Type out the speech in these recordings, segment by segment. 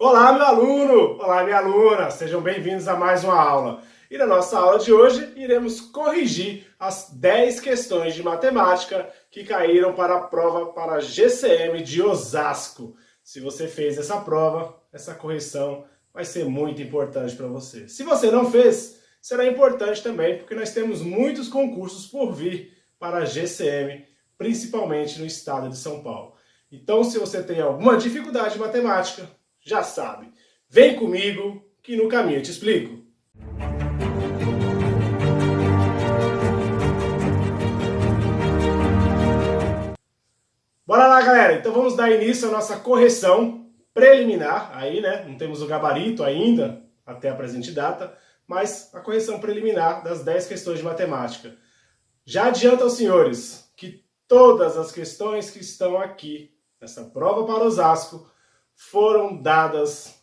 Olá, meu aluno! Olá, minha aluna! Sejam bem-vindos a mais uma aula. E na nossa aula de hoje, iremos corrigir as 10 questões de matemática que caíram para a prova para GCM de Osasco. Se você fez essa prova, essa correção vai ser muito importante para você. Se você não fez, será importante também, porque nós temos muitos concursos por vir para a GCM, principalmente no estado de São Paulo. Então, se você tem alguma dificuldade em matemática, já sabe, vem comigo que no caminho eu te explico. Bora lá, galera! Então vamos dar início à nossa correção preliminar. Aí, né, não temos o gabarito ainda, até a presente data, mas a correção preliminar das 10 questões de matemática. Já adianto aos senhores que todas as questões que estão aqui nessa prova para Osasco foram dadas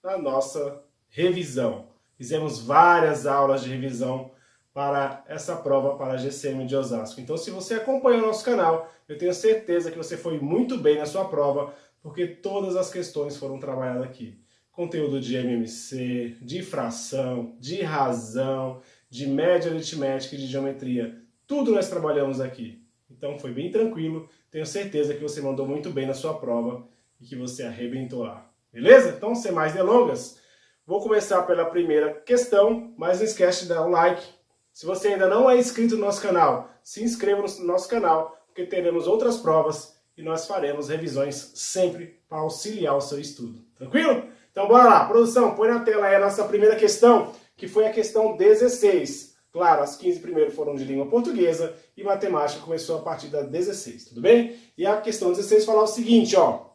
na nossa revisão. Fizemos várias aulas de revisão para essa prova para a GCM de Osasco. Então, se você acompanha o nosso canal, eu tenho certeza que você foi muito bem na sua prova, porque todas as questões foram trabalhadas aqui. Conteúdo de MMC, de fração, de razão, de média aritmética e de geometria. Tudo nós trabalhamos aqui. Então, foi bem tranquilo. Tenho certeza que você mandou muito bem na sua prova e que você arrebentou lá. Beleza? Então, sem mais delongas, vou começar pela primeira questão, mas não esquece de dar um like. Se você ainda não é inscrito no nosso canal, se inscreva no nosso canal, porque teremos outras provas e nós faremos revisões sempre para auxiliar o seu estudo. Tranquilo? Então, bora lá. Produção, põe na tela aí a nossa primeira questão, que foi a questão 16. Claro, as 15 primeiras foram de língua portuguesa e matemática começou a partir da 16, tudo bem? E a questão 16 fala o seguinte, ó.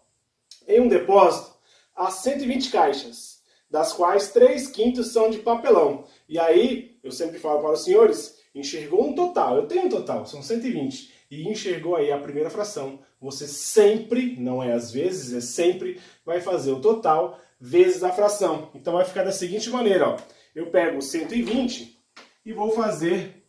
Em um depósito, há 120 caixas, das quais 3/5 são de papelão. E aí, eu sempre falo para os senhores, enxergou um total, eu tenho um total, são 120, e enxergou aí a primeira fração. Você sempre, não é às vezes, é sempre, vai fazer o total vezes a fração. Então vai ficar da seguinte maneira, ó. Eu pego 120 e vou fazer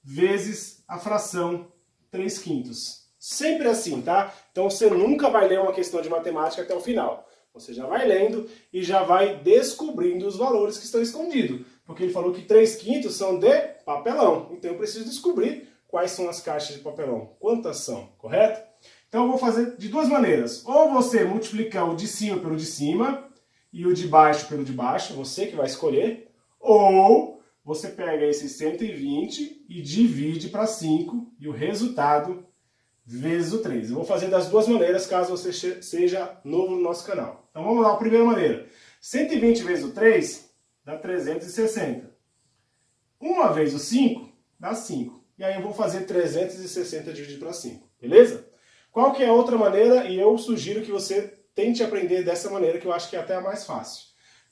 vezes a fração 3/5. Sempre assim, tá? Então você nunca vai ler uma questão de matemática até o final. Você já vai lendo e já vai descobrindo os valores que estão escondidos. Porque ele falou que 3/5 são de papelão. Então eu preciso descobrir quais são as caixas de papelão. Quantas são, correto? Então eu vou fazer de duas maneiras. Ou você multiplica o de cima pelo de cima e o de baixo pelo de baixo, você que vai escolher. Ou você pega esse 120 e divide para 5 e o resultado vezes o 3. Eu vou fazer das duas maneiras, caso você seja novo no nosso canal. Então vamos lá, a primeira maneira. 120 vezes o 3 dá 360. 1 vezes o 5 dá 5. E aí eu vou fazer 360 dividido para 5, beleza? Qual que é a outra maneira? E eu sugiro que você tente aprender dessa maneira, que eu acho que é até a mais fácil.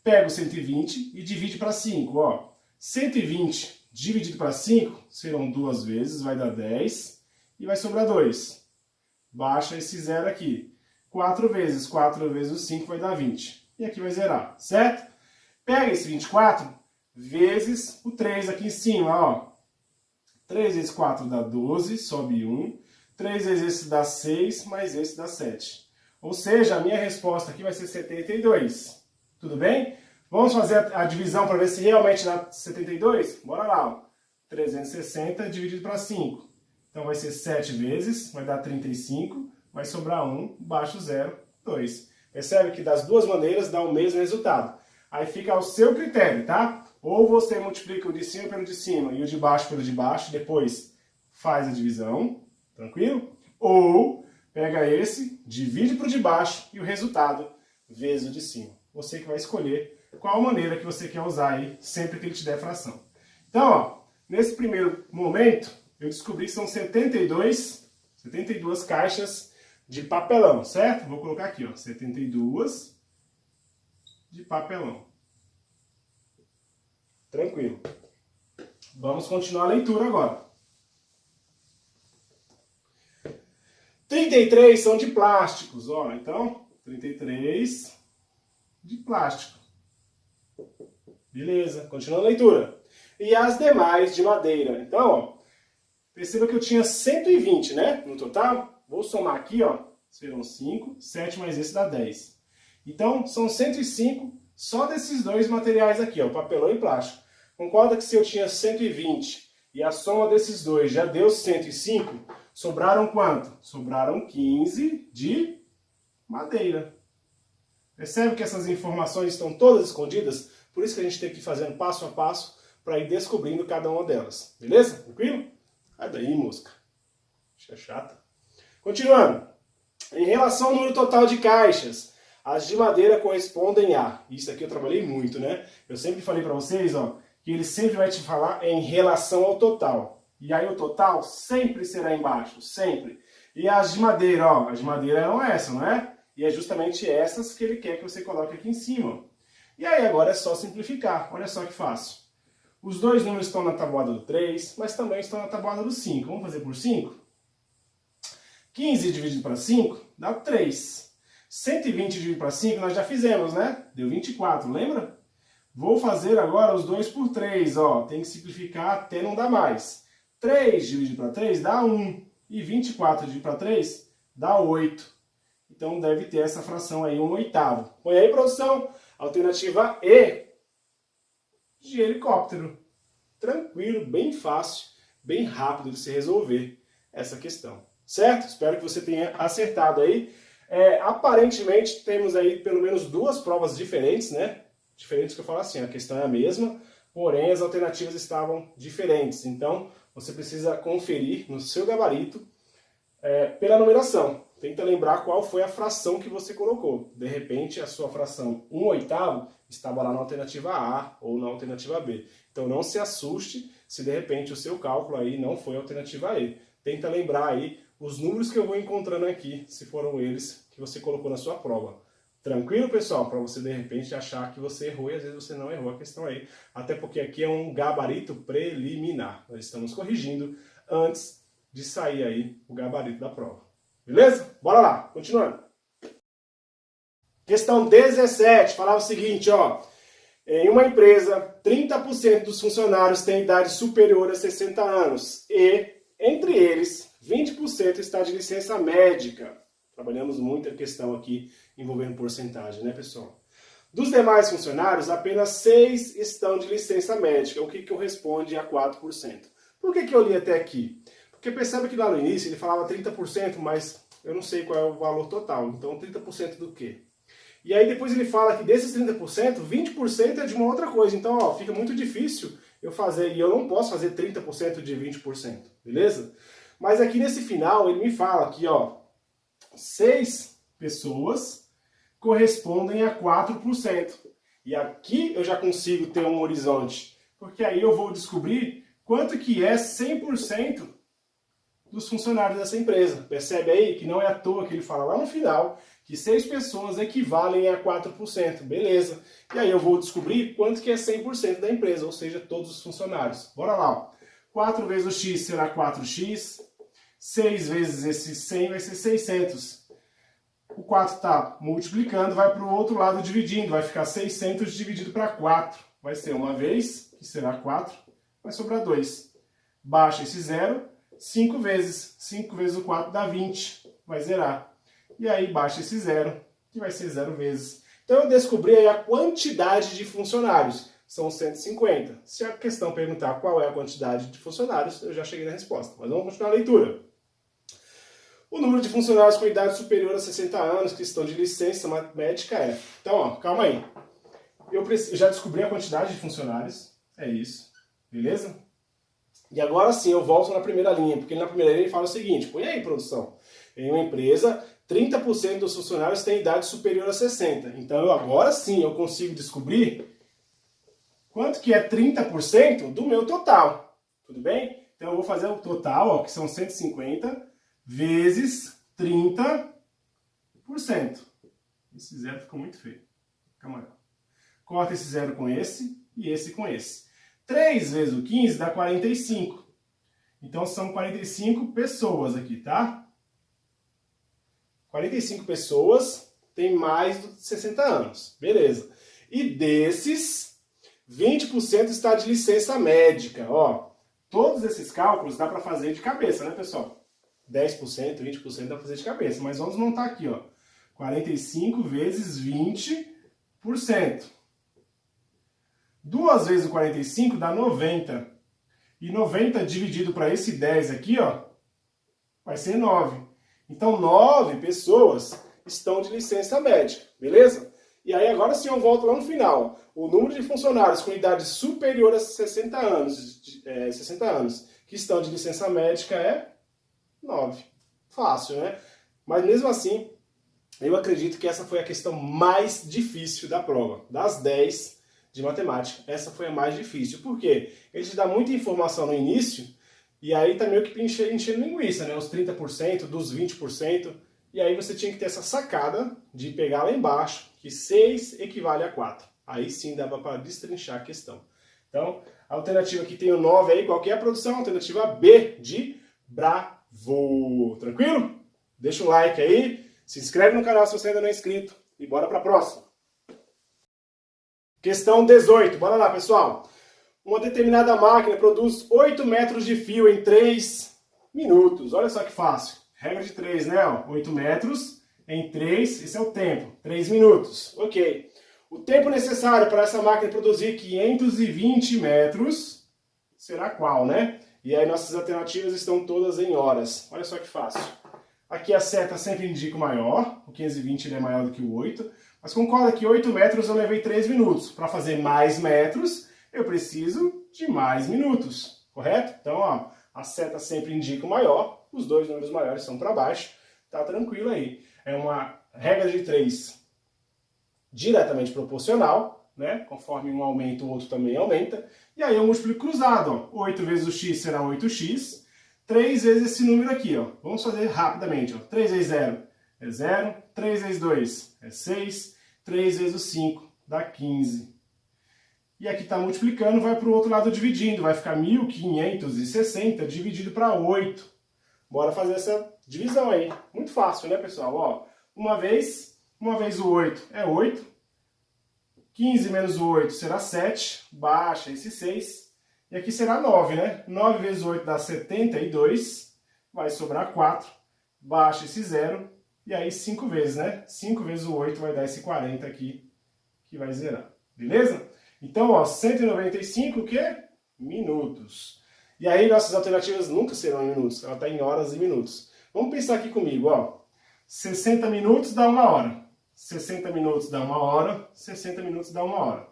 Pega o 120 e divide para 5. Ó. 120 dividido para 5 serão 2 vezes, vai dar 10. E vai sobrar 2. Baixa esse zero aqui. 4 vezes o 5 vai dar 20. E aqui vai zerar, certo? Pega esse 24 vezes o 3 aqui em cima, ó. 3 vezes 4 dá 12, sobe 1. 3 vezes esse dá 6, mais esse dá 7. Ou seja, a minha resposta aqui vai ser 72. Tudo bem? Vamos fazer a divisão para ver se realmente dá 72? Bora lá, ó. 360 dividido para 5. Então vai ser 7 vezes, vai dar 35, vai sobrar 1, baixo 0, 2. Percebe que das duas maneiras dá o mesmo resultado. Aí fica ao seu critério, tá? Ou você multiplica o de cima pelo de cima e o de baixo pelo de baixo, depois faz a divisão, tranquilo? Ou pega esse, divide para o de baixo e o resultado vezes o de cima. Você que vai escolher qual maneira que você quer usar aí, sempre que ele te der fração. Então, ó, nesse primeiro momento, eu descobri que são 72 caixas de papelão, certo? Vou colocar aqui, ó, 72 de papelão. Tranquilo. Vamos continuar a leitura agora. 33 são de plásticos, ó. Então, 33 de plástico. Beleza, continuando a leitura. E as demais de madeira. Então, ó, perceba que eu tinha 120, né, no total. Vou somar aqui, ó, serão 5, 7 mais esse dá 10. Então, são 105 só desses dois materiais aqui, ó, papelão e plástico. Concorda que se eu tinha 120 e a soma desses dois já deu 105, sobraram quanto? Sobraram 15 de madeira. Percebe que essas informações estão todas escondidas? Por isso que a gente tem que ir fazendo passo a passo para ir descobrindo cada uma delas. Beleza? Tranquilo? Sai daí, mosca. Fica chata. Continuando. Em relação ao número total de caixas, as de madeira correspondem a... Isso aqui eu trabalhei muito, né? Eu sempre falei para vocês, ó, que ele sempre vai te falar em relação ao total. E aí o total sempre será embaixo, sempre. E as de madeira, ó, as de madeira eram essas, não é? E é justamente essas que ele quer que você coloque aqui em cima. E aí agora é só simplificar, olha só que fácil. Os dois números estão na tabuada do 3, mas também estão na tabuada do 5. Vamos fazer por 5? 15 dividido para 5 dá 3. 120 dividido para 5 nós já fizemos, né? Deu 24, lembra? Vou fazer agora os 2 por 3, ó. Tem que simplificar até não dar mais. 3 dividido para 3 dá 1. E 24 dividido para 3 dá 8. Então deve ter essa fração aí, 1/8. Põe aí, produção. Alternativa E, de helicóptero. Tranquilo, bem fácil, bem rápido de se resolver essa questão. Certo? Espero que você tenha acertado aí. Aparentemente temos aí pelo menos duas provas diferentes, né? Diferentes que eu falo assim, a questão é a mesma, porém as alternativas estavam diferentes. Então você precisa conferir no seu gabarito pela numeração. Tenta lembrar qual foi a fração que você colocou. De repente, a sua fração 1/8 estava lá na alternativa A ou na alternativa B. Então não se assuste se de repente o seu cálculo aí não foi a alternativa E. Tenta lembrar aí os números que eu vou encontrando aqui, se foram eles que você colocou na sua prova. Tranquilo, pessoal? Para você de repente achar que você errou e às vezes você não errou a questão aí. Até porque aqui é um gabarito preliminar. Nós estamos corrigindo antes de sair aí o gabarito da prova. Beleza? Bora lá, continuando. Questão 17, falava o seguinte, ó. Em uma empresa, 30% dos funcionários têm idade superior a 60 anos e, entre eles, 20% está de licença médica. Trabalhamos muito a questão aqui envolvendo porcentagem, né, pessoal? Dos demais funcionários, apenas 6 estão de licença médica, o que corresponde a 4%. Por que eu li até aqui? Porque percebe que lá no início ele falava 30%, mas eu não sei qual é o valor total. Então 30% do quê? E aí depois ele fala que desses 30%, 20% é de uma outra coisa. Então ó, fica muito difícil eu fazer, e eu não posso fazer 30% de 20%, beleza? Mas aqui nesse final ele me fala que ó, 6 pessoas correspondem a 4%. E aqui eu já consigo ter um horizonte, porque aí eu vou descobrir quanto que é 100% dos funcionários dessa empresa. Percebe aí que não é à toa que ele fala lá no final que 6 pessoas equivalem a 4%. Beleza. E aí eu vou descobrir quanto que é 100% da empresa, ou seja, todos os funcionários. Bora lá. Ó. 4 vezes o x será 4x. 6 vezes esse 100 vai ser 600. O 4 está multiplicando, vai para o outro lado dividindo. Vai ficar 600 dividido para 4. Vai ser uma vez, que será 4. Vai sobrar 2. Baixa esse 0. 5 vezes. 5 vezes o 4 dá 20. Vai zerar. E aí baixa esse 0, que vai ser 0 vezes. Então eu descobri aí a quantidade de funcionários. São 150. Se a questão perguntar qual é a quantidade de funcionários, eu já cheguei na resposta. Mas vamos continuar a leitura. O número de funcionários com idade superior a 60 anos que estão de licença médica é... Então, ó, calma aí. Eu já descobri a quantidade de funcionários. É isso. Beleza? E agora sim, eu volto na primeira linha, porque na primeira linha ele fala o seguinte, põe aí, produção. Em uma empresa, 30% dos funcionários têm idade superior a 60. Então, agora sim, eu consigo descobrir quanto que é 30% do meu total. Tudo bem? Então, eu vou fazer o total, ó, que são 150, vezes 30%. Esse zero ficou muito feio. Calma aí. Corta esse zero com esse e esse com esse. 3 vezes o 15 dá 45. Então são 45 pessoas aqui, tá? 45 pessoas têm mais de 60 anos. Beleza. E desses, 20% está de licença médica. Ó, todos esses cálculos dá para fazer de cabeça, né, pessoal? 10%, 20% dá para fazer de cabeça. Mas vamos montar aqui, ó. 45 vezes 20%. 2 vezes o 45 dá 90. E 90 dividido para esse 10 aqui, ó, vai ser 9. Então, 9 pessoas estão de licença médica, beleza? E aí, agora sim, eu volto lá no final. O número de funcionários com idade superior a 60 anos que estão de licença médica é 9. Fácil, né? Mas mesmo assim, eu acredito que essa foi a questão mais difícil da prova. Das 10 de matemática, essa foi a mais difícil. Por quê? Ele te dá muita informação no início, e aí tá meio que enchendo linguiça, né? Os 30%, dos 20%. E aí você tinha que ter essa sacada de pegar lá embaixo, que 6 equivale a 4. Aí sim dava para destrinchar a questão. Então, a alternativa que tem o 9 aí, qual que é a produção? Alternativa B de Bravo. Tranquilo? Deixa um like aí, se inscreve no canal se você ainda não é inscrito e bora para a próxima. Questão 18, bora lá, pessoal. Uma determinada máquina produz 8 metros de fio em 3 minutos. Olha só que fácil. Regra de 3, né? 8 metros em 3, esse é o tempo, 3 minutos. Ok. O tempo necessário para essa máquina produzir 520 metros será qual, né? E aí nossas alternativas estão todas em horas. Olha só que fácil. Aqui a seta sempre indica o maior, o 520 ele é maior do que o 8, mas concorda que 8 metros eu levei 3 minutos. Para fazer mais metros, eu preciso de mais minutos, correto? Então, ó, a seta sempre indica o maior, os dois números maiores são para baixo, tá tranquilo aí. É uma regra de 3 diretamente proporcional, né? Conforme um aumenta, o outro também aumenta. E aí eu multiplico cruzado, ó. 8 vezes o x será 8x, 3 vezes esse número aqui, ó. Vamos fazer rapidamente, ó. 3 vezes 0 é 0, 3 vezes 2 é 6, 3 vezes o 5 dá 15. E aqui está multiplicando, vai para o outro lado dividindo, vai ficar 1.560 dividido para 8. Bora fazer essa divisão aí. Muito fácil, né, pessoal? Ó, uma vez o 8 é 8, 15 menos o 8 será 7, baixa esse 6, e aqui será 9, né? 9 vezes 8 dá 72, vai sobrar 4, baixa esse 0, e aí 5 vezes, né? 5 vezes o 8 vai dar esse 40 aqui, que vai zerar. Beleza? Então, ó, 195, o quê? Minutos. E aí nossas alternativas nunca serão em minutos, ela está em horas e minutos. Vamos pensar aqui comigo, ó. 60 minutos dá 1 hora. 60 minutos dá 1 hora, 60 minutos dá 1 hora.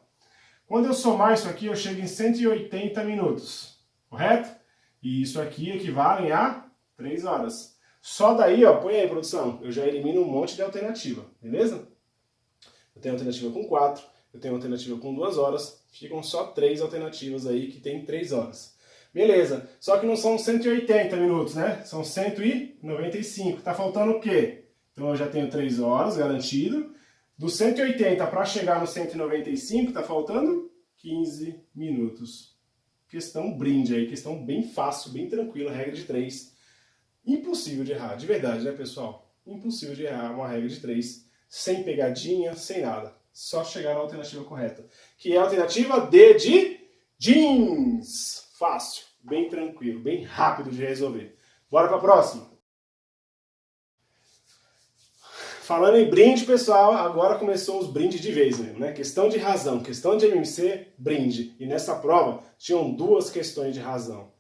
Quando eu somar isso aqui, eu chego em 180 minutos, correto? E isso aqui equivale a 3 horas. Só daí, ó, põe aí, produção, eu já elimino um monte de alternativa, beleza? Eu tenho alternativa com 4, eu tenho alternativa com 2 horas, ficam só 3 alternativas aí que tem 3 horas. Beleza, só que não são 180 minutos, né? São 195, tá faltando o quê? Então eu já tenho 3 horas garantido. Do 180 para chegar no 195, tá faltando 15 minutos. Questão brinde aí, questão bem fácil, bem tranquila, regra de 3. Impossível de errar, de verdade, né, pessoal? Impossível de errar uma regra de 3, sem pegadinha, sem nada. Só chegar na alternativa correta, que é a alternativa D de jeans. Fácil, bem tranquilo, bem rápido de resolver. Bora para a próxima. Falando em brinde, pessoal, agora começou os brindes de vez mesmo, né? Questão de razão, questão de MMC, brinde. E nessa prova tinham 2 questões de razão.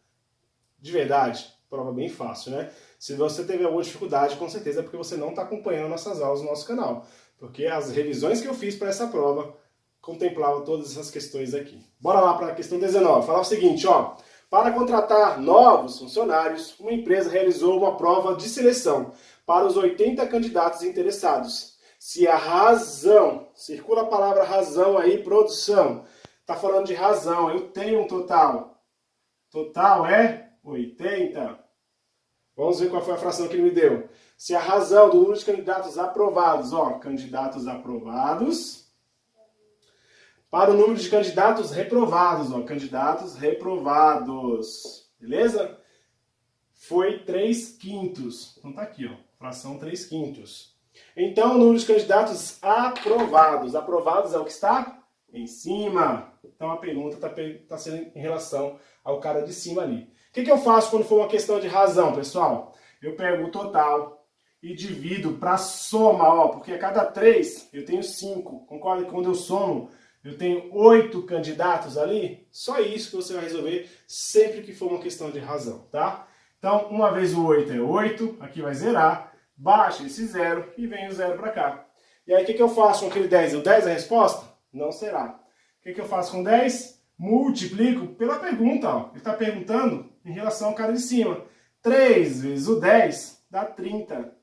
De verdade, prova bem fácil, né? Se você teve alguma dificuldade, com certeza é porque você não está acompanhando nossas aulas no nosso canal. Porque as revisões que eu fiz para essa prova contemplavam todas essas questões aqui. Bora lá para a questão 19. Falar o seguinte, ó. Para contratar novos funcionários, uma empresa realizou uma prova de seleção para os 80 candidatos interessados. Se a razão, circula a palavra razão aí, produção, está falando de razão, eu tenho um total. Total é 80. Vamos ver qual foi a fração que ele me deu. Se a razão do número de candidatos aprovados, ó, candidatos aprovados, para o número de candidatos reprovados, ó, candidatos reprovados, beleza? Foi 3/5. Então tá aqui, ó, fração 3/5. Então, o número de candidatos aprovados. Aprovados é o que está em cima. Então a pergunta está sendo em relação ao cara de cima ali. O que eu faço quando for uma questão de razão, pessoal? Eu pego o total e divido para soma, ó, porque a cada 3 eu tenho 5. Concorda que quando eu somo eu tenho 8 candidatos ali? Só isso que você vai resolver sempre que for uma questão de razão, tá? Então, uma vez o 8 é 8, aqui vai zerar, baixa esse 0 e vem o 0 para cá. E aí o que eu faço com aquele 10? O 10 é a resposta? Não será. O que eu faço com 10? Multiplico pela pergunta, ó. Ele está perguntando em relação ao cara de cima. 3 vezes o 10 dá 30.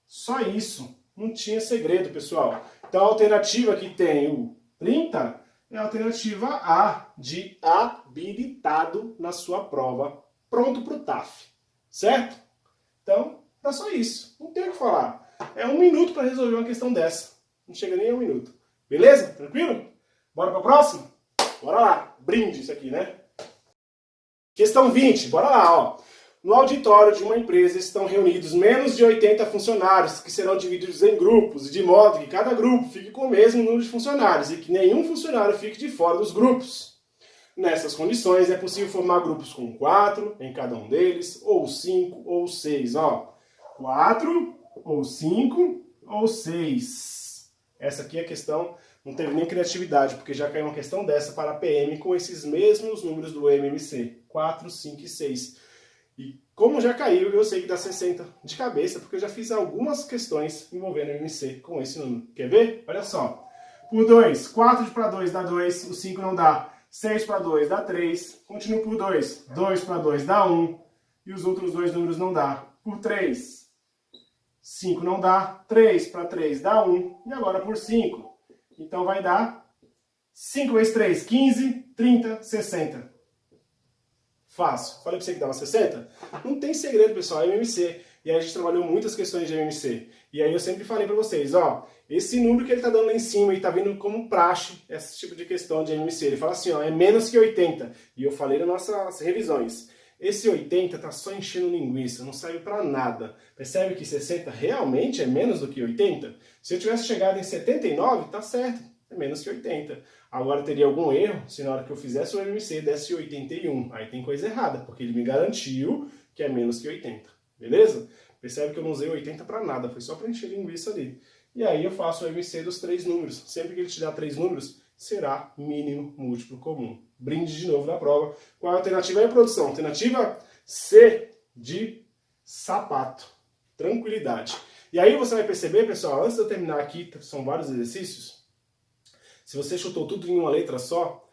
Só isso. Não tinha segredo, pessoal. Então a alternativa que tem o 30 é a alternativa A, de habilitado na sua prova. Pronto para o TAF. Certo? Então, é só isso. Não tem o que falar. É 1 minuto para resolver uma questão dessa. Não chega nem a 1 minuto. Beleza? Tranquilo? Bora para a próxima? Bora lá. Brinde isso aqui, né? Questão 20. Bora lá, ó. No auditório de uma empresa estão reunidos menos de 80 funcionários, que serão divididos em grupos, de modo que cada grupo fique com o mesmo número de funcionários e que nenhum funcionário fique de fora dos grupos. Nessas condições, é possível formar grupos com 4 em cada um deles, ou 5, ou 6. Ó, 4, ou 5, ou 6. Essa aqui é a questão, não teve nem criatividade, porque já caiu uma questão dessa para a PM com esses mesmos números do MMC. 4, 5 e 6. E como já caiu, eu sei que dá 60 de cabeça, porque eu já fiz algumas questões envolvendo MMC com esse número. Quer ver? Olha só. Por 2, 4 para 2 dá 2, o 5 não dá. 6 para 2 dá 3. Continuo por 2. 2 para 2 dá 1. E os outros dois números não dá. Por 3, 5 não dá. 3 para 3 dá 1. E agora por 5. Então vai dar 5 vezes 3, 15, 30, 60. Fácil. Falei pra você que dava 60? Não tem segredo, pessoal, é MMC. E aí a gente trabalhou muitas questões de MMC. E aí eu sempre falei pra vocês, ó, esse número que ele tá dando lá em cima e tá vindo como praxe, esse tipo de questão de MMC. Ele fala assim, ó, é menos que 80. E eu falei nas nossas revisões. Esse 80 tá só enchendo linguiça, não serve pra nada. Percebe que 60 realmente é menos do que 80? Se eu tivesse chegado em 79, tá certo, é menos que 80. Agora teria algum erro se na hora que eu fizesse o MMC desse 81. Aí tem coisa errada, porque ele me garantiu que é menos que 80. Beleza? Percebe que eu não usei 80 para nada, foi só para encher linguiça ali. E aí eu faço o MMC dos 3 números. Sempre que ele te dá 3 números, será mínimo múltiplo comum. Brinde de novo na prova. Qual é a alternativa aí, produção? Alternativa C, de sapato. Tranquilidade. E aí você vai perceber, pessoal, antes de eu terminar aqui, são vários exercícios. Se você chutou tudo em uma letra só,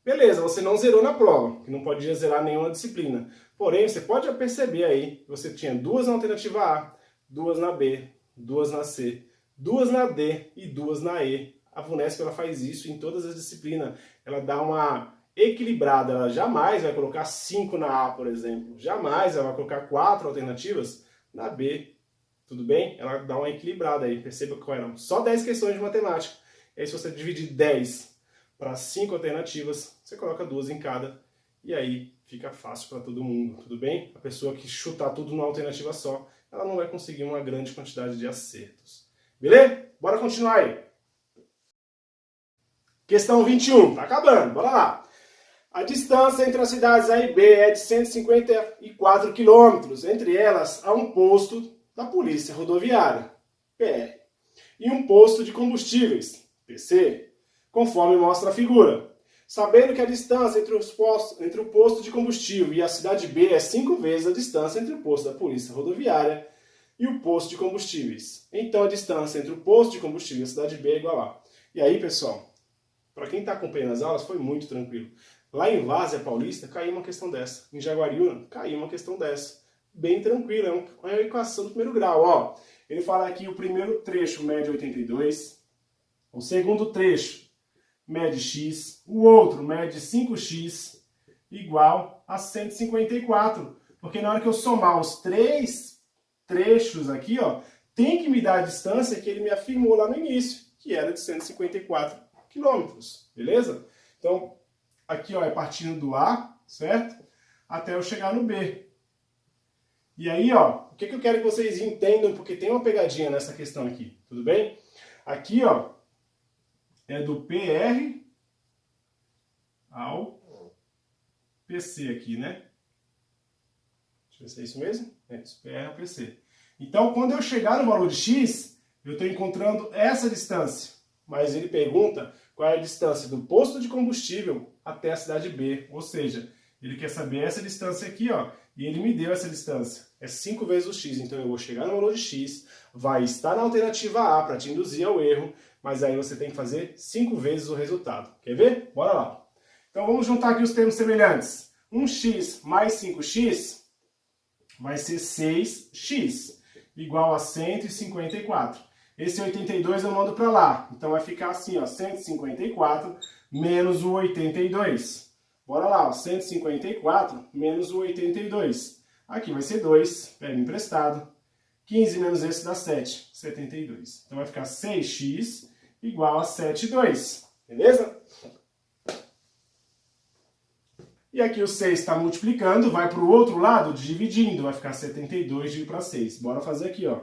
beleza, você não zerou na prova, que não podia zerar nenhuma disciplina. Porém, você pode perceber aí que você tinha 2 na alternativa A, 2 na B, 2 na C, 2 na D e 2 na E. A VUNESP ela faz isso em todas as disciplinas. Ela dá uma equilibrada, ela jamais vai colocar 5 na A, por exemplo. Jamais ela vai colocar 4 alternativas na B. Tudo bem? Ela dá uma equilibrada aí. Perceba que eram só 10 questões de matemática. E aí, se você dividir 10 para 5 alternativas, você coloca 2 em cada. E aí fica fácil para todo mundo, tudo bem? A pessoa que chutar tudo numa alternativa só, ela não vai conseguir uma grande quantidade de acertos. Beleza? Bora continuar aí. Questão 21. Tá acabando. Bora lá. A distância entre as cidades A e B é de 154 quilômetros. Entre elas, há um posto da Polícia Rodoviária, PR, e um posto de combustíveis, PC, conforme mostra a figura. Sabendo que a distância entre o posto de combustível e a cidade B é 5 vezes a distância entre o posto da Polícia Rodoviária e o posto de combustíveis. Então a distância entre o posto de combustível e a cidade B é igual a. E aí, pessoal, para quem está acompanhando as aulas, foi muito tranquilo. Lá em Várzea Paulista, caiu uma questão dessa. Em Jaguariúna, caiu uma questão dessa. Bem tranquilo, é uma equação do primeiro grau. Ó, ele fala aqui o primeiro trecho mede 82, o segundo trecho mede x, o outro mede 5x igual a 154. Porque na hora que eu somar os 3 trechos aqui, ó, tem que me dar a distância que ele me afirmou lá no início, que era de 154 quilômetros, beleza? Então, aqui ó, é partindo do A, certo? Até eu chegar no B. E aí, ó, o que eu quero que vocês entendam, porque tem uma pegadinha nessa questão aqui, tudo bem? Aqui, ó, é do PR ao PC aqui, né? Deixa eu ver se é isso mesmo. É isso, PR ao PC. Então, quando eu chegar no valor de x, eu estou encontrando essa distância. Mas ele pergunta qual é a distância do posto de combustível até a cidade B. Ou seja, ele quer saber essa distância aqui, ó, e ele me deu essa distância. É 5 vezes o x, então eu vou chegar no valor de x, vai estar na alternativa A para te induzir ao erro, mas aí você tem que fazer 5 vezes o resultado. Quer ver? Bora lá. Então vamos juntar aqui os termos semelhantes. 1x mais 5x vai ser 6x, igual a 154. Esse 82 eu mando para lá, então vai ficar assim, ó, 154 menos o 82. Bora lá, ó, 154 menos o 82. Aqui vai ser 2, pega emprestado. 15 menos esse dá 7, 72. Então vai ficar 6x igual a 7,2. Beleza? E aqui o 6 está multiplicando, vai para o outro lado dividindo. Vai ficar 72 dividido para 6. Bora fazer aqui, ó.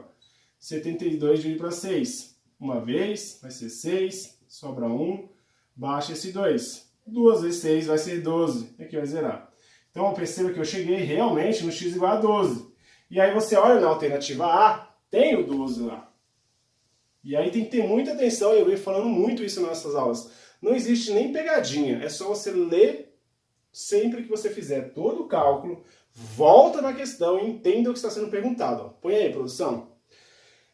72 dividido para 6. Uma vez, vai ser 6, sobra 1, baixa esse 2. 2 vezes 6 vai ser 12. Aqui vai zerar. Então perceba que eu cheguei realmente no x igual a 12. E aí você olha na alternativa A, tem o 12 lá. E aí tem que ter muita atenção, eu venho falando muito isso nas nossas aulas. Não existe nem pegadinha, é só você ler sempre que você fizer todo o cálculo, volta na questão e entenda o que está sendo perguntado. Põe aí, produção.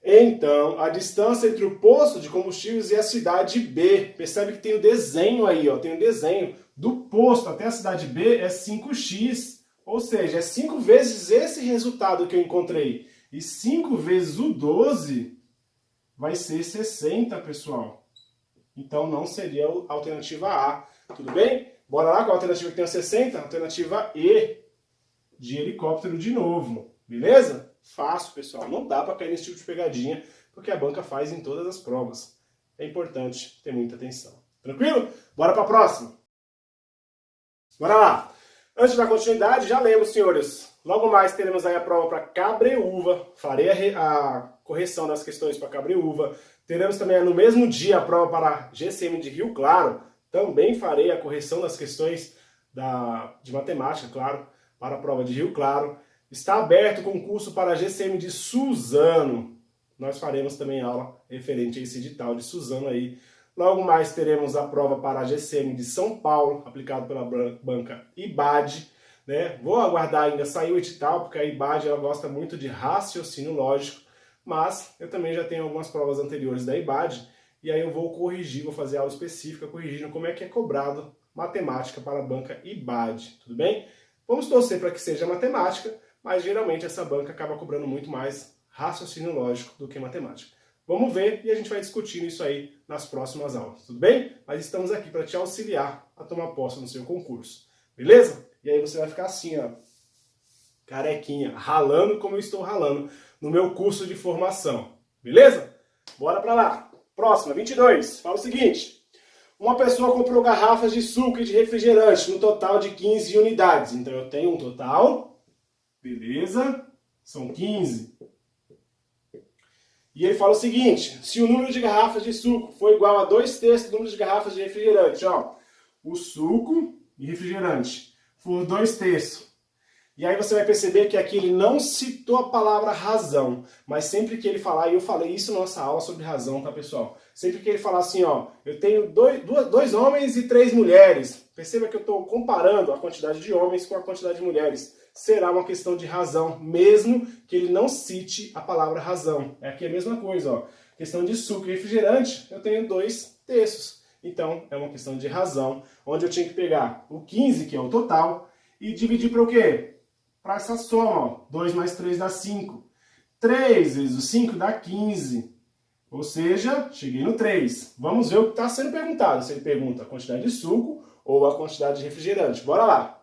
Então, a distância entre o posto de combustíveis e a cidade B, percebe que tem o desenho aí, ó, tem o desenho do posto até a cidade B é 5x, ou seja, é 5 vezes esse resultado que eu encontrei. E 5 vezes o 12 vai ser 60, pessoal. Então não seria a alternativa A, tudo bem? Bora lá com a alternativa que tem a 60, a alternativa E, de helicóptero de novo, beleza? Fácil, pessoal. Não dá para cair nesse tipo de pegadinha, porque a banca faz em todas as provas. É importante ter muita atenção. Tranquilo? Bora para a próxima. Bora lá. Antes da continuidade, já lembro, senhores. Logo mais teremos aí a prova para Cabreúva. Farei a correção das questões para Cabreúva. Teremos também no mesmo dia a prova para GCM de Rio Claro. Também farei a correção das questões de matemática, claro, para a prova de Rio Claro. Está aberto o concurso para a GCM de Suzano. Nós faremos também aula referente a esse edital de Suzano aí. Logo mais teremos a prova para a GCM de São Paulo, aplicado pela banca IBAD. Né? Vou aguardar ainda sair o edital, porque a IBAD ela gosta muito de raciocínio lógico, mas eu também já tenho algumas provas anteriores da IBAD, e aí eu vou corrigir, vou fazer aula específica corrigindo como é que é cobrado matemática para a banca IBAD, tudo bem? Vamos torcer para que seja matemática, mas geralmente essa banca acaba cobrando muito mais raciocínio lógico do que matemática. Vamos ver e a gente vai discutindo isso aí nas próximas aulas, tudo bem? Mas estamos aqui para te auxiliar a tomar posse no seu concurso, beleza? E aí você vai ficar assim, ó, carequinha, ralando como eu estou ralando no meu curso de formação, beleza? Bora para lá. Próxima, 22, fala o seguinte. Uma pessoa comprou garrafas de suco e de refrigerante no total de 15 unidades. Então eu tenho um total, beleza, são 15. E ele fala o seguinte, se o número de garrafas de suco for igual a 2/3 do número de garrafas de refrigerante, ó, o suco e refrigerante for 2/3. E aí você vai perceber que aqui ele não citou a palavra razão, mas sempre que ele falar, e eu falei isso na nossa aula sobre razão, tá, pessoal? Sempre que ele falar assim, ó, eu tenho dois homens e 3 mulheres, perceba que eu estou comparando a quantidade de homens com a quantidade de mulheres. Será uma questão de razão, mesmo que ele não cite a palavra razão. Aqui é a mesma coisa, ó. Questão de suco e refrigerante, eu tenho 2/3. Então, é uma questão de razão, onde eu tinha que pegar o 15, que é o total, e dividir para o quê? Para essa soma, ó. 2 mais 3 dá 5. 3 vezes o 5 dá 15. Ou seja, cheguei no 3. Vamos ver o que está sendo perguntado. Se ele pergunta a quantidade de suco ou a quantidade de refrigerante. Bora lá.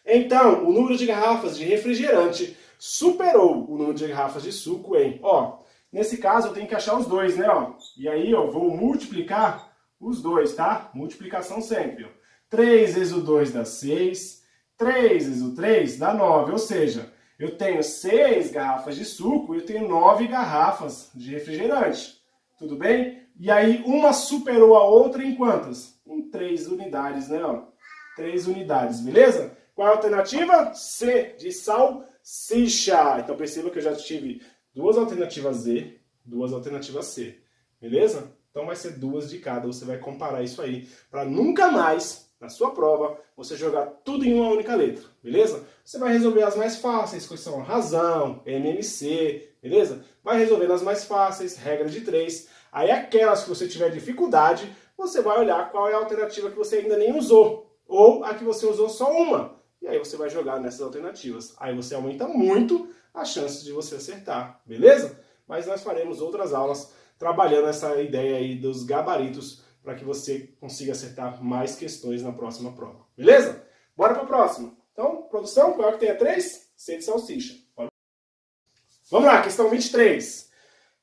Então, o número de garrafas de refrigerante superou o número de garrafas de suco em... Ó, nesse caso eu tenho que achar os dois, né? Ó. E aí eu vou multiplicar os dois, tá? Multiplicação sempre. Ó. 3 vezes o 2 dá 6. 3 vezes o 3 dá 9, ou seja, eu tenho 6 garrafas de suco e eu tenho 9 garrafas de refrigerante. Tudo bem? E aí uma superou a outra em quantas? Em 3 unidades, né? Ó, 3 unidades, beleza? Qual é a alternativa? C, de salsicha. Então perceba que eu já tive duas alternativas Z, duas alternativas C, beleza? Então vai ser duas de cada, você vai comparar isso aí, para nunca mais, na sua prova, você jogar tudo em uma única letra, beleza? Você vai resolver as mais fáceis, que são razão, MMC, beleza? Vai resolvendo as mais fáceis, regra de 3. Aí aquelas que você tiver dificuldade, você vai olhar qual é a alternativa que você ainda nem usou, ou a que você usou só uma. E aí você vai jogar nessas alternativas. Aí você aumenta muito as chances de você acertar, beleza? Mas nós faremos outras aulas trabalhando essa ideia aí dos gabaritos para que você consiga acertar mais questões na próxima prova, beleza? Bora para a próxima. Então, produção, qual é que tem a 3? C de salsicha. Bora. Vamos lá, questão 23.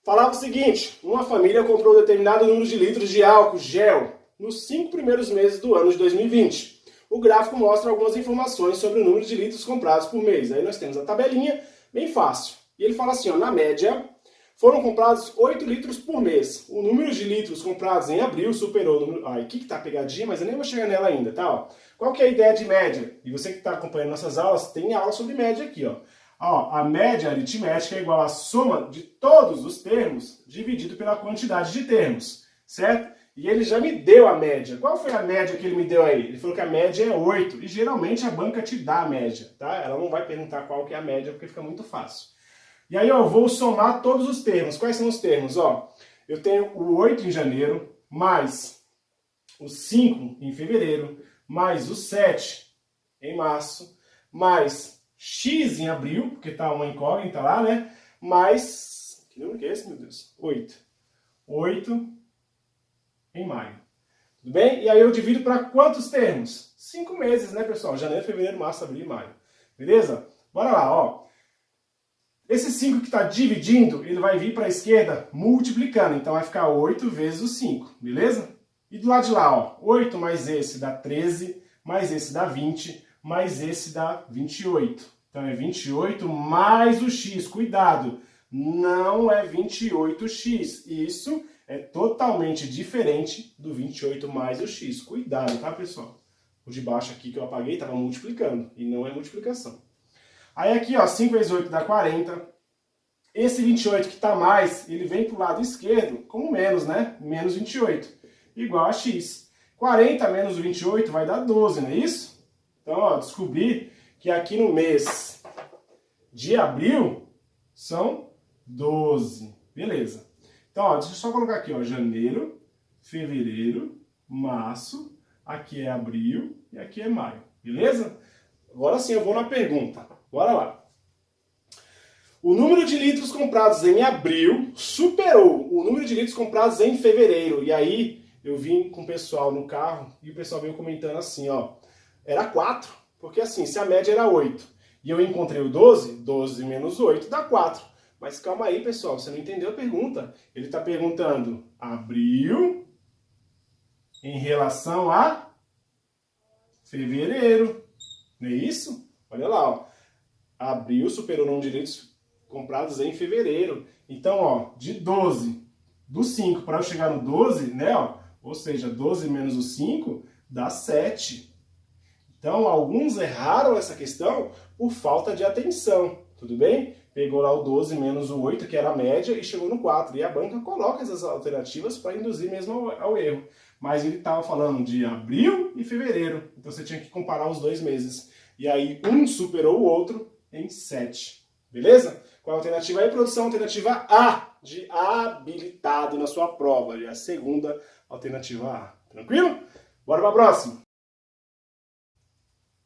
Falava o seguinte, uma família comprou determinado número de litros de álcool gel nos 5 primeiros meses do ano de 2020. O gráfico mostra algumas informações sobre o número de litros comprados por mês. Aí nós temos a tabelinha, bem fácil. E ele fala assim, ó, na média, foram comprados 8 litros por mês. O número de litros comprados em abril superou o número... Ai, aqui que tá pegadinha, mas eu nem vou chegar nela ainda, tá? Ó. Qual que é a ideia de média? E você que está acompanhando nossas aulas, tem aula sobre média aqui, ó. Ó, a média aritmética é igual à soma de todos os termos dividido pela quantidade de termos, certo? E ele já me deu a média. Qual foi a média que ele me deu aí? Ele falou que a média é 8. E geralmente a banca te dá a média, tá? Ela não vai perguntar qual que é a média, porque fica muito fácil. E aí, ó, eu vou somar todos os termos. Quais são os termos? Ó, eu tenho o 8 em janeiro, mais o 5 em fevereiro, mais o 7 em março, mais X em abril, porque tá uma incógnita lá, né? Mais... Que número que é esse, meu Deus? 8. 8 em maio. Tudo bem? E aí eu divido para quantos termos? 5 meses, né, pessoal? Janeiro, fevereiro, março, abril e maio. Beleza? Bora lá, ó. Esse 5 que está dividindo, ele vai vir para a esquerda multiplicando. Então vai ficar 8 vezes o 5, beleza? E do lado de lá, ó, 8 mais esse dá 13, mais esse dá 20, mais esse dá 28. Então é 28 mais o x. Cuidado, não é 28x. Isso é totalmente diferente do 28 mais o x. Cuidado, tá, pessoal? O de baixo aqui que eu apaguei estava multiplicando e não é multiplicação. Aí aqui, ó, 5 vezes 8 dá 40. Esse 28 que está mais, ele vem para o lado esquerdo como menos, né? Menos 28, igual a x. 40 menos o 28 vai dar 12, não é isso? Então, ó, descobri que aqui no mês de abril são 12. Beleza. Então, ó, deixa eu só colocar aqui, ó, janeiro, fevereiro, março, aqui é abril e aqui é maio. Beleza? Agora sim eu vou na pergunta. Bora lá. O número de litros comprados em abril superou o número de litros comprados em fevereiro. E aí eu vim com o pessoal no carro e o pessoal veio comentando assim, ó. Era 4, porque assim, se a média era 8 e eu encontrei o 12, 12 menos 8 dá 4. Mas calma aí, pessoal, você não entendeu a pergunta. Ele está perguntando abril em relação a fevereiro. Não é isso? Olha lá, ó. Abril superou o número de litros comprados em fevereiro. Então, ó, de 12 do 5 para eu chegar no 12, né, ó, ou seja, 12 menos o 5 dá 7. Então, alguns erraram essa questão por falta de atenção, tudo bem? Pegou lá o 12 menos o 8, que era a média, e chegou no 4. E a banca coloca essas alternativas para induzir mesmo ao erro. Mas ele estava falando de abril e fevereiro, então você tinha que comparar os 2 meses. E aí, um superou o outro em 7. Beleza? Qual a alternativa aí, produção? Alternativa A, de habilitado na sua prova. E a segunda alternativa A. Tranquilo? Bora para a próxima.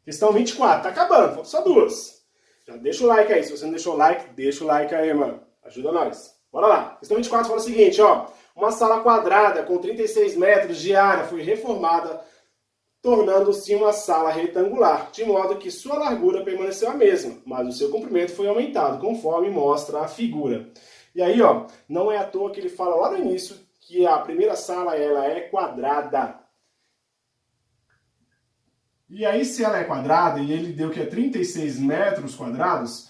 Questão 24. Tá acabando, faltam só 2. Já deixa o like aí. Se você não deixou o like, deixa o like aí, mano. Ajuda nós. Bora lá. Questão 24 fala o seguinte, ó. Uma sala quadrada com 36 metros de área foi reformada, tornando-se uma sala retangular, de modo que sua largura permaneceu a mesma, mas o seu comprimento foi aumentado, conforme mostra a figura. E aí, ó, não é à toa que ele fala lá no início que a primeira sala ela é quadrada. E aí, se ela é quadrada, e ele deu que é 36 metros quadrados,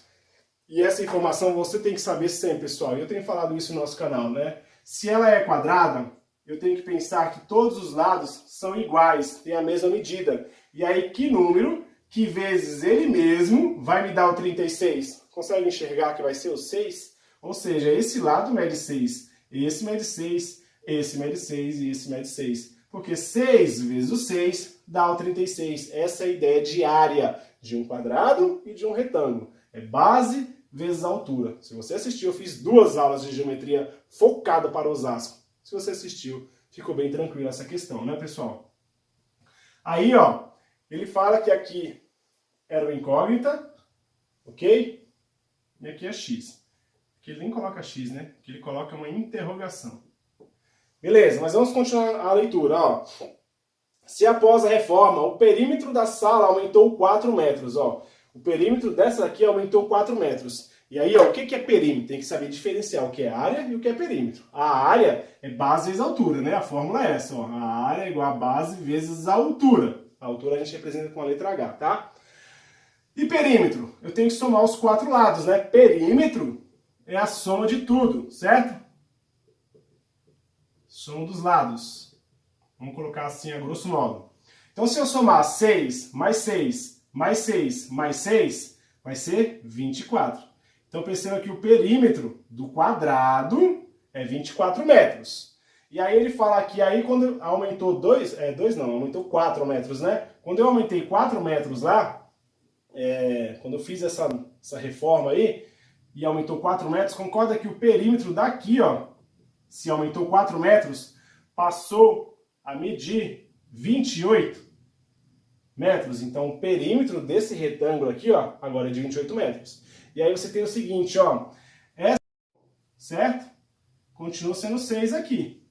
e essa informação você tem que saber sempre, pessoal. Eu tenho falado isso no nosso canal, né? Se ela é quadrada, eu tenho que pensar que todos os lados são iguais, têm a mesma medida. E aí, que número, que vezes ele mesmo, vai me dar o 36? Consegue enxergar que vai ser o 6? Ou seja, esse lado mede 6, esse mede 6, esse mede 6 e esse mede 6. Porque 6 vezes o 6 dá o 36. Essa é a ideia de área de um quadrado e de um retângulo. É base vezes altura. Se você assistiu, eu fiz 2 aulas de geometria focada para Osasco. Se você assistiu, ficou bem tranquilo essa questão, né, pessoal? Aí, ó, ele fala que aqui era uma incógnita, ok? E aqui é x. Aqui ele nem coloca x, né? Aqui ele coloca uma interrogação. Beleza, mas vamos continuar a leitura, ó. Se após a reforma, o perímetro da sala aumentou 4 metros, ó. O perímetro dessa aqui aumentou 4 metros. E aí, ó, o que é perímetro? Tem que saber diferenciar o que é área e o que é perímetro. A área é base vezes altura, né? A fórmula é essa, ó. A área é igual a base vezes a altura. A altura a gente representa com a letra H, tá? E perímetro? Eu tenho que somar os 4 lados, né? Perímetro é a soma de tudo, certo? Soma dos lados. Vamos colocar assim a grosso modo. Então, se eu somar 6 mais 6 mais 6 mais 6, vai ser 24. Então, perceba que o perímetro do quadrado é 24 metros. E aí ele fala aqui, aí quando aumentou aumentou 4 metros, né? Quando eu aumentei 4 metros lá, quando eu fiz essa reforma aí, e aumentou 4 metros, concorda que o perímetro daqui, ó, se aumentou 4 metros, passou a medir 28 metros. Então, o perímetro desse retângulo aqui, ó, agora é de 28 metros. E aí você tem o seguinte, ó, certo? Continua sendo 6 aqui,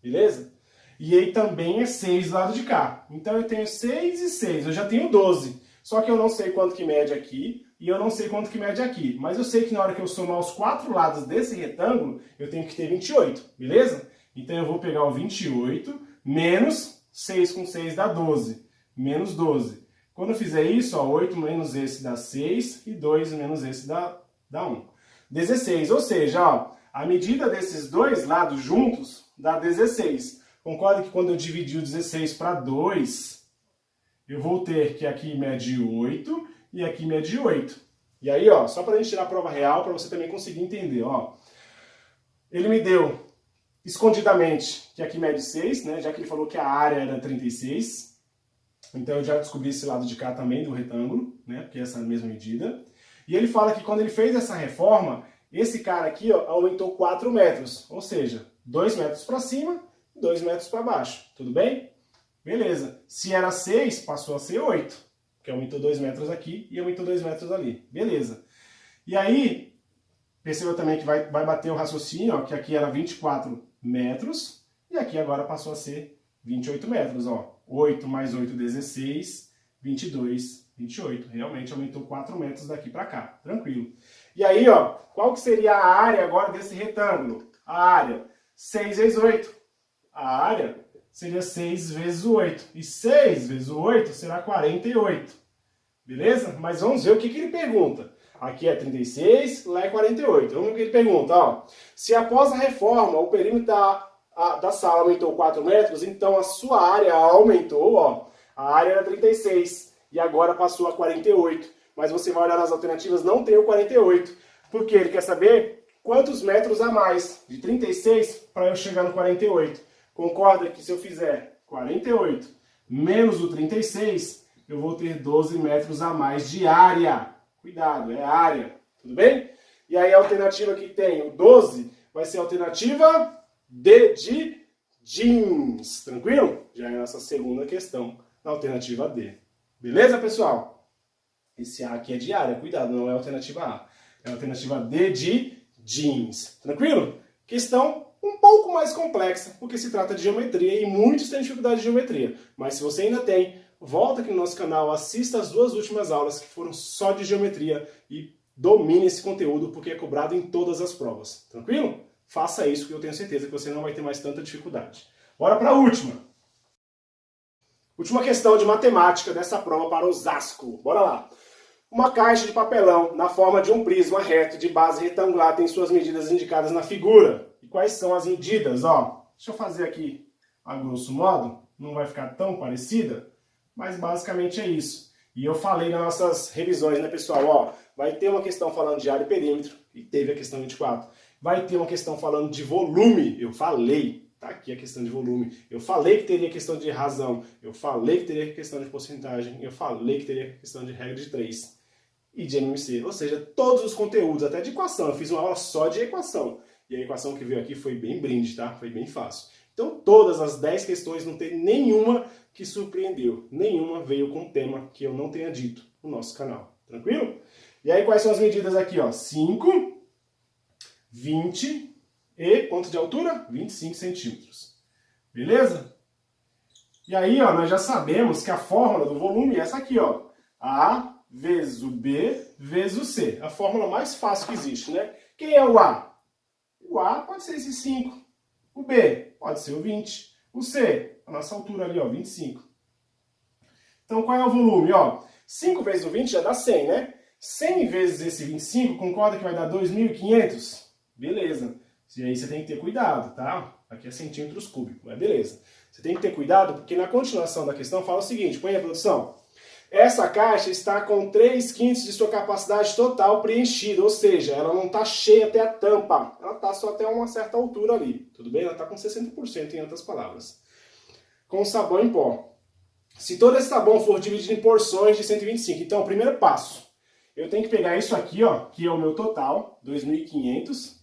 beleza? E aí também é 6 do lado de cá. Então, eu tenho 6 e 6, eu já tenho 12. Só que eu não sei quanto que mede aqui e eu não sei quanto que mede aqui. Mas eu sei que na hora que eu somar os 4 lados desse retângulo, eu tenho que ter 28, beleza? Então, eu vou pegar o 28 menos 6 com 6 dá 12. Menos 12. Quando eu fizer isso, ó, 8 menos esse dá 6 e 2 menos esse dá 1. 16, ou seja, ó, a medida desses dois lados juntos dá 16. Concorda que quando eu dividir o 16 para 2, eu vou ter que aqui mede 8 e aqui mede 8. E aí, ó, só para a gente tirar a prova real, para você também conseguir entender, ó. Ele me deu escondidamente que aqui mede 6, né, já que ele falou que a área era 36. Então eu já descobri esse lado de cá também do retângulo, né, porque é essa mesma medida. E ele fala que quando ele fez essa reforma, esse cara aqui, ó, aumentou 4 metros, ou seja, 2 metros para cima e 2 metros para baixo, tudo bem? Beleza. Se era 6, passou a ser 8, porque aumentou 2 metros aqui e aumentou 2 metros ali, beleza. E aí, perceba também que vai bater o raciocínio, ó, que aqui era 24 metros e aqui agora passou a ser 28 metros, ó. 8 mais 8, 16, 22, 28. Realmente aumentou 4 metros daqui para cá, tranquilo. E aí, ó, qual que seria a área agora desse retângulo? A área, 6 vezes 8. A área seria 6 vezes o 8. E 6 vezes o 8 será 48. Beleza? Mas vamos ver o que ele pergunta. Aqui é 36, lá é 48. Vamos ver o que ele pergunta, ó. Se após a reforma o perímetro da sala aumentou 4 metros, então a sua área aumentou, ó. A área era 36 e agora passou a 48. Mas você vai olhar nas alternativas, não tem o 48. Porque ele quer saber quantos metros a mais de 36 para eu chegar no 48. Concorda que se eu fizer 48 menos o 36, eu vou ter 12 metros a mais de área. Cuidado, é área. Tudo bem? E aí a alternativa que tem o 12 vai ser a alternativa D de jeans. Tranquilo? Já é a nossa segunda questão na alternativa D. Beleza, pessoal? Esse A aqui é de área. Cuidado, não é a alternativa A. É a alternativa D de jeans. Tranquilo? Questão um pouco mais complexa, porque se trata de geometria e muitos têm dificuldade de geometria. Mas se você ainda tem, volta aqui no nosso canal, assista as 2 últimas aulas que foram só de geometria e domine esse conteúdo porque é cobrado em todas as provas. Tranquilo? Faça isso que eu tenho certeza que você não vai ter mais tanta dificuldade. Bora para a última. Última questão de matemática dessa prova para Osasco. Bora lá. Uma caixa de papelão na forma de um prisma reto de base retangular tem suas medidas indicadas na figura. E quais são as medidas? Ó, deixa eu fazer aqui a grosso modo. Não vai ficar tão parecida, mas basicamente é isso. E eu falei nas nossas revisões, né, pessoal? Ó, vai ter uma questão falando de área e perímetro e teve a questão 24. Vai ter uma questão falando de volume, eu falei, tá aqui a questão de volume. Eu falei que teria questão de razão, eu falei que teria questão de porcentagem, eu falei que teria questão de regra de 3 e de MMC. Ou seja, todos os conteúdos, até de equação. Eu fiz uma aula só de equação. E a equação que veio aqui foi bem brinde, tá? Foi bem fácil. Então, todas as 10 questões, não tem nenhuma que surpreendeu. Nenhuma veio com um tema que eu não tenha dito no nosso canal. Tranquilo? E aí, quais são as medidas aqui, ó? 5, 20 e quanto de altura? 25 centímetros. Beleza? E aí, ó, nós já sabemos que a fórmula do volume é essa aqui, ó. A vezes o B vezes o C. A fórmula mais fácil que existe, né? Quem é o A? O A pode ser esse 5. O B pode ser o 20. O C, a nossa altura ali, ó, 25. Então, qual é o volume? Ó, 5 vezes o 20 já dá 100, né? 100 vezes esse 25, concorda que vai dar 2.500? Beleza. E aí você tem que ter cuidado, tá? Aqui é centímetros cúbicos, mas beleza. Você tem que ter cuidado porque na continuação da questão fala o seguinte, põe a produção. Essa caixa está com 3/5 de sua capacidade total preenchida, ou seja, ela não está cheia até a tampa, ela está só até uma certa altura ali, tudo bem? Ela está com 60% em outras palavras. Com sabão em pó. Se todo esse sabão for dividido em porções de 125, então, primeiro passo, eu tenho que pegar isso aqui, ó, que é o meu total, 2.500,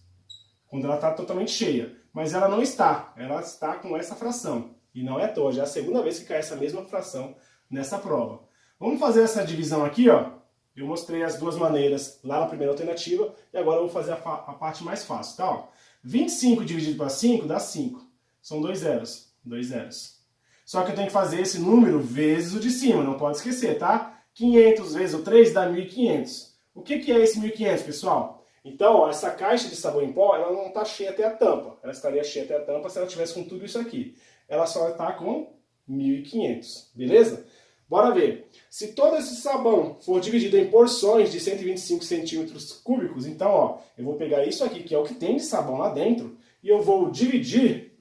quando ela está totalmente cheia. Mas ela não está, ela está com essa fração. E não é à toa, já é a segunda vez que cai essa mesma fração nessa prova. Vamos fazer essa divisão aqui, ó. Eu mostrei as duas maneiras lá na primeira alternativa e agora eu vou fazer a parte mais fácil, tá? Ó, 25 dividido para 5 dá 5. São 2 zeros. 2 zeros. Só que eu tenho que fazer esse número vezes o de cima, não pode esquecer, tá? 500 vezes o 3 dá 1.500. O que é esse 1.500, pessoal? Então, ó, essa caixa de sabão em pó, ela não está cheia até a tampa. Ela estaria cheia até a tampa se ela tivesse com tudo isso aqui. Ela só está com 1.500, beleza? Bora ver. Se todo esse sabão for dividido em porções de 125 centímetros cúbicos, então, ó, eu vou pegar isso aqui, que é o que tem de sabão lá dentro, e eu vou dividir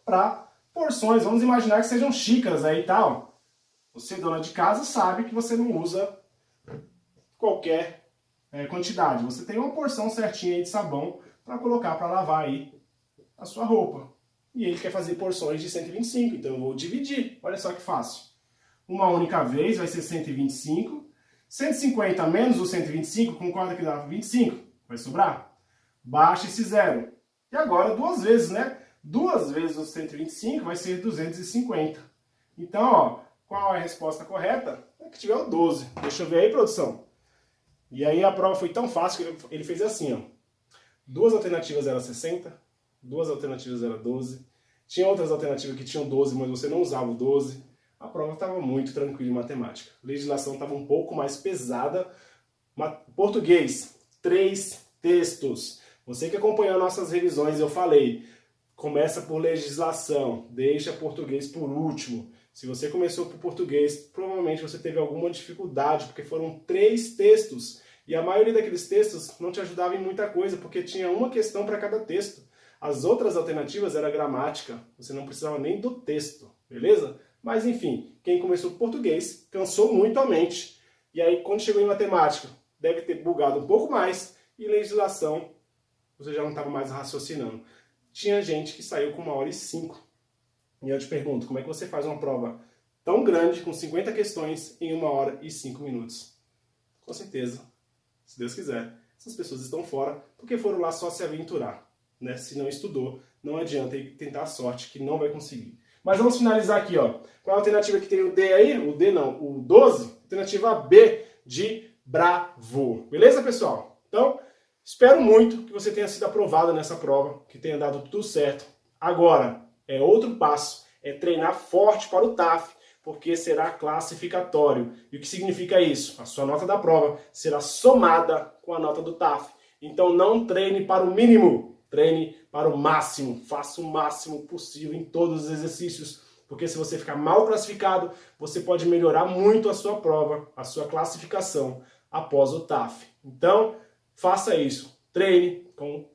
para porções. Vamos imaginar que sejam xícaras aí e tal. Você, dona de casa, sabe que você não usa qualquer quantidade. Você tem uma porção certinha aí de sabão para colocar para lavar aí a sua roupa. E ele quer fazer porções de 125, então eu vou dividir. Olha só que fácil. Uma única vez vai ser 125. 150 menos o 125, concorda que dá 25? Vai sobrar? Baixa esse zero. E agora duas vezes, né? 2 vezes o 125 vai ser 250. Então, ó, qual é a resposta correta? É que tiver o 12. Deixa eu ver aí, produção. E aí a prova foi tão fácil que ele fez assim, ó. Duas alternativas eram 60, duas alternativas eram 12. Tinha outras alternativas que tinham 12, mas você não usava o 12. A prova estava muito tranquila em matemática. A legislação estava um pouco mais pesada. Português, 3 textos. Você que acompanhou nossas revisões, eu falei, começa por legislação, deixa português por último. Se você começou por português, provavelmente você teve alguma dificuldade, porque foram 3 textos. E a maioria daqueles textos não te ajudava em muita coisa, porque tinha uma questão para cada texto. As outras alternativas era gramática, você não precisava nem do texto, beleza? Mas enfim, quem começou por português cansou muito a mente. E aí, quando chegou em matemática, deve ter bugado um pouco mais. E legislação, você já não estava mais raciocinando. Tinha gente que saiu com 1h05. E eu te pergunto, como é que você faz uma prova tão grande, com 50 questões, em 1h05? Com certeza, se Deus quiser, essas pessoas estão fora porque foram lá só se aventurar. Né? Se não estudou, não adianta ir tentar a sorte, que não vai conseguir. Mas vamos finalizar aqui, ó. Qual é a alternativa que tem o D aí? O D não, o 12. Alternativa B de Bravo. Beleza, pessoal? Então, espero muito que você tenha sido aprovado nessa prova, que tenha dado tudo certo. Agora, é outro passo, é treinar forte para o TAF, porque será classificatório. E o que significa isso? A sua nota da prova será somada com a nota do TAF. Então, não treine para o mínimo. Treine para o máximo, faça o máximo possível em todos os exercícios, porque se você ficar mal classificado, você pode melhorar muito a sua prova, a sua classificação após o TAF. Então, faça isso, treine com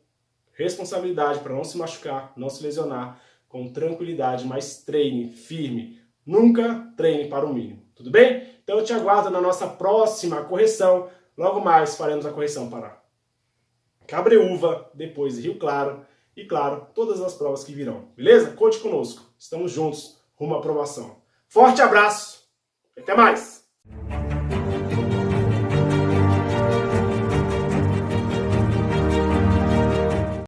responsabilidade para não se machucar, não se lesionar, com tranquilidade, mas treine firme. Nunca treine para o mínimo, tudo bem? Então eu te aguardo na nossa próxima correção. Logo mais faremos a correção para Cabreúva, depois Rio Claro e, claro, todas as provas que virão. Beleza? Conte conosco. Estamos juntos rumo à aprovação. Forte abraço. Até mais!